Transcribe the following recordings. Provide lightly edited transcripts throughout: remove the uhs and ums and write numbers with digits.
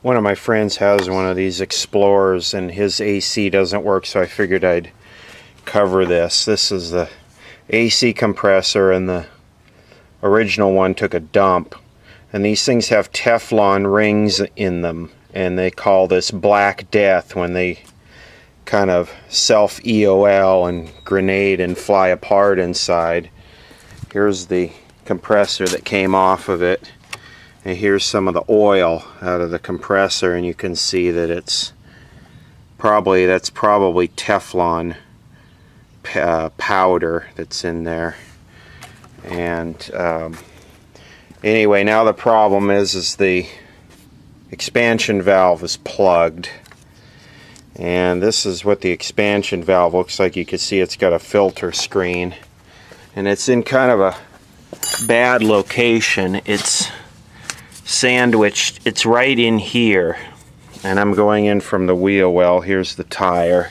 One of my friends has one of these Explorers and his AC doesn't work, so I figured I'd cover this. This is the AC compressor, and the original one took a dump. And these things have Teflon rings in them, and they call this Black Death when they kind of self-EOL and grenade and fly apart inside. Here's the compressor that came off of it, and here's some of the oil out of the compressor, and you can see that that's probably Teflon powder that's in there. And anyway, now the problem is the expansion valve is plugged, and this is what the expansion valve looks like. You can see it's got a filter screen, and it's in kind of a bad location. It's sandwiched, it's right in here, and I'm going in from the wheel well. Here's the tire,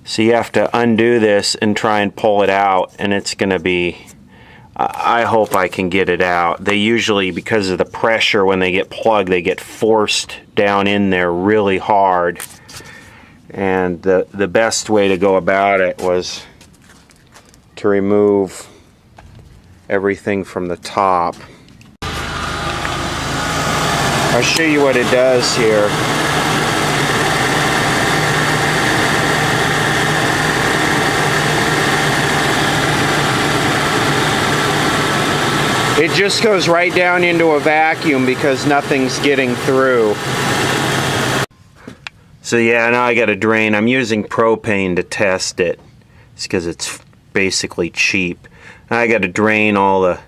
so you have to undo this and try and pull it out, and it's gonna be, I hope I can get it out. They usually, because of the pressure when they get plugged, they get forced down in there really hard. And the best way to go about it was to remove everything from the top. I'll show you what it does here. It just goes right down into a vacuum because nothing's getting through. So yeah, now I got to drain. I'm using propane to test it. It's because it's basically cheap. Now I got to drain all the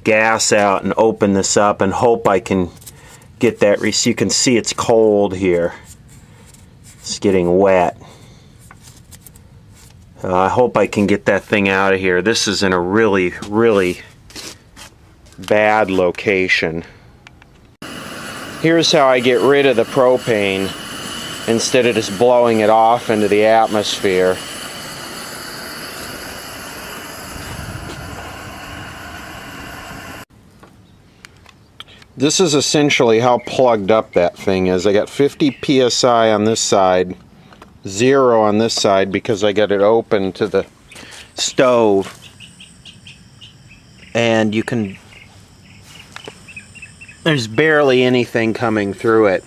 gas out and open this up and hope I can get that. You can see it's cold here. It's getting wet. I hope I can get that thing out of here. This is in a really, really bad location. Here's how I get rid of the propane instead of just blowing it off into the atmosphere. This is essentially how plugged up that thing is. I got 50 psi on this side, 0 on this side because I got it open to the stove. And you can, there's barely anything coming through it.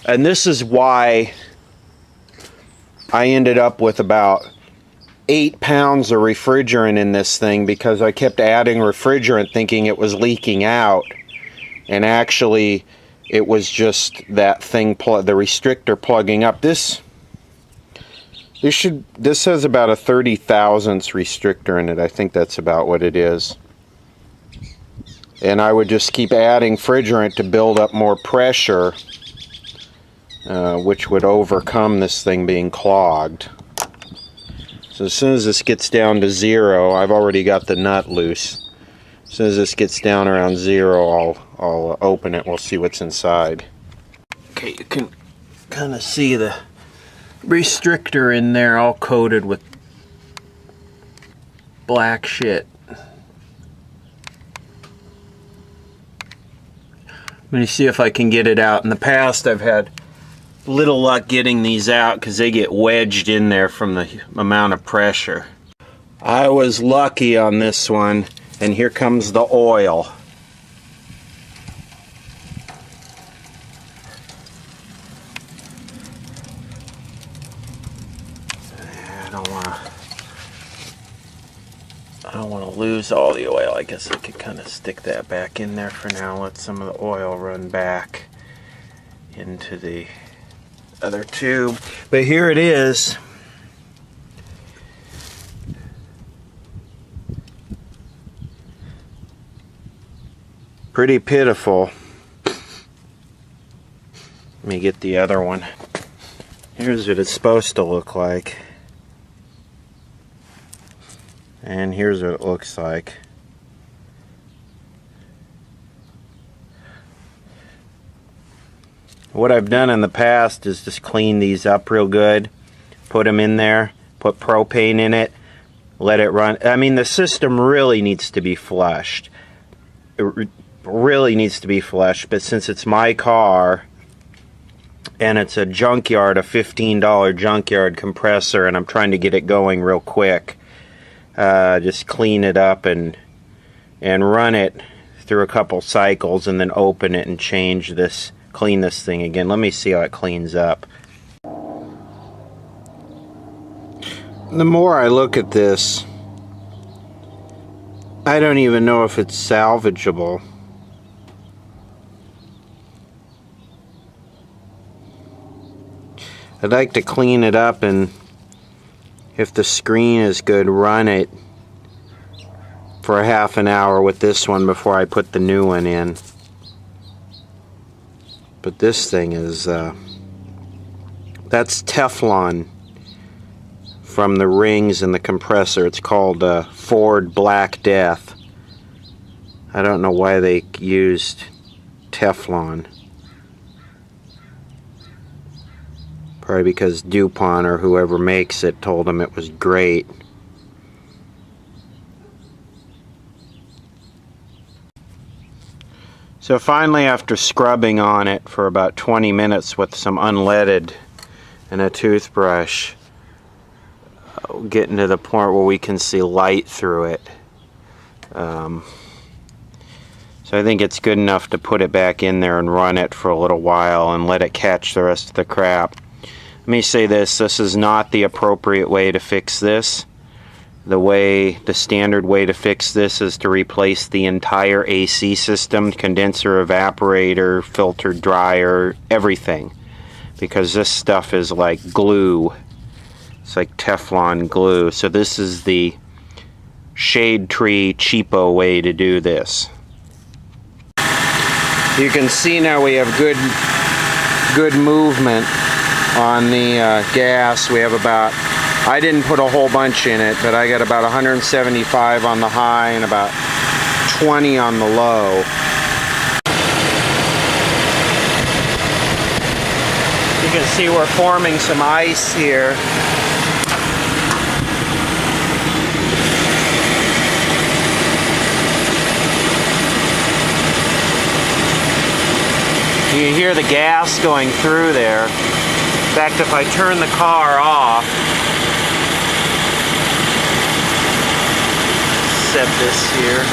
And this is why I ended up with about 8 pounds of refrigerant in this thing, because I kept adding refrigerant thinking it was leaking out, and actually it was just that thing, the restrictor plugging up. This has about a 30 thousandths restrictor in it. I think that's about what it is. And I would just keep adding refrigerant to build up more pressure, which would overcome this thing being clogged. So as soon as this gets down to 0, I've already got the nut loose. As soon as this gets down around 0, I'll open it. We'll see what's inside. Okay, you can kind of see the restrictor in there all coated with black shit. I'm going to see if I can get it out. In the past, I've had little luck getting these out because they get wedged in there from the amount of pressure. I was lucky on this one, and here comes the oil. I don't want to lose all the oil. I guess I could kind of stick that back in there for now. Let some of the oil run back into the other tube. But here it is. Pretty pitiful. Let me get the other one. Here's what it's supposed to look like. And here's what it looks like. What I've done in the past is just clean these up real good, put them in there, put propane in it, let it run. I mean, the system really needs to be flushed. really needs to be flushed, but since it's my car and it's a junkyard, a $15 junkyard compressor, and I'm trying to get it going real quick, just clean it up and run it through a couple cycles and then open it and clean this thing again. Let me see how it cleans up. The more I look at this, I don't even know if it's salvageable. I'd like to clean it up, and if the screen is good, run it for a half an hour with this one before I put the new one in. But this thing is, that's Teflon from the rings and the compressor. It's called Ford Black Death. I don't know why they used Teflon. Probably because DuPont or whoever makes it told them it was great. So finally, after scrubbing on it for about 20 minutes with some unleaded and a toothbrush, getting to the point where we can see light through it. So I think it's good enough to put it back in there and run it for a little while and let it catch the rest of the crap. Let me say this is not the appropriate way to fix this. The standard way to fix this is to replace the entire AC system, condenser, evaporator, filter, dryer, everything. Because this stuff is like glue. It's like Teflon glue. So this is the shade tree cheapo way to do this. You can see now we have good movement on the gas. We have about, I didn't put a whole bunch in it, but I got about 175 on the high and about 20 on the low. You can see we're forming some ice here. You hear the gas going through there. In fact, if I turn the car off, set this here.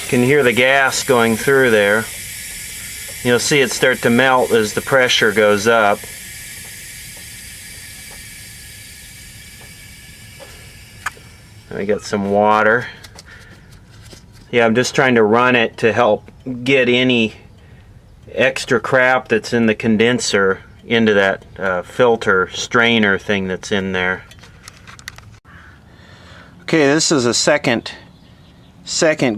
You can hear the gas going through there. You'll see it start to melt as the pressure goes up. I got some water. Yeah, I'm just trying to run it to help get any extra crap that's in the condenser into that filter strainer thing that's in there. Okay, this is a second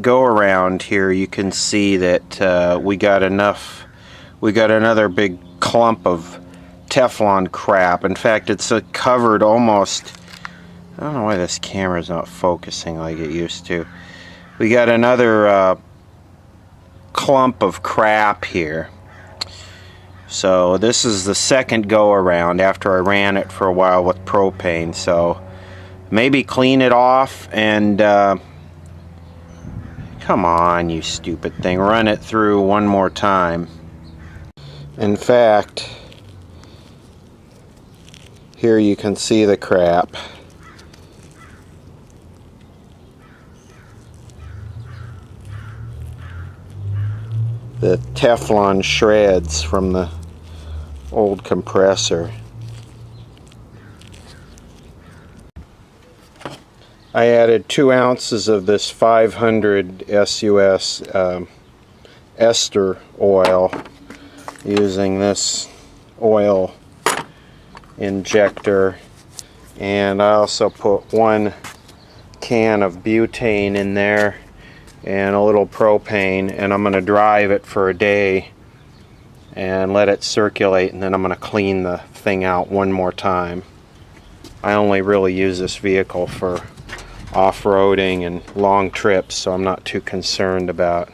go around here. You can see that we got another big clump of Teflon crap. In fact, it's covered almost, I don't know why this camera's not focusing like it used to. We got another clump of crap here. So this is the second go around after I ran it for a while with propane. So maybe clean it off and come on, you stupid thing. Run it through one more time. In fact, here you can see the crap. The Teflon shreds from the old compressor. I added 2 ounces of this 500 SUS ester oil using this oil injector, and I also put 1 can of butane in there and a little propane, and I'm going to drive it for a day and let it circulate, and then I'm going to clean the thing out one more time. I only really use this vehicle for off-roading and long trips, so I'm not too concerned about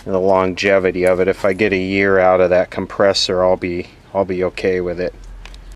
the longevity of it. If I get a year out of that compressor, I'll be okay with it.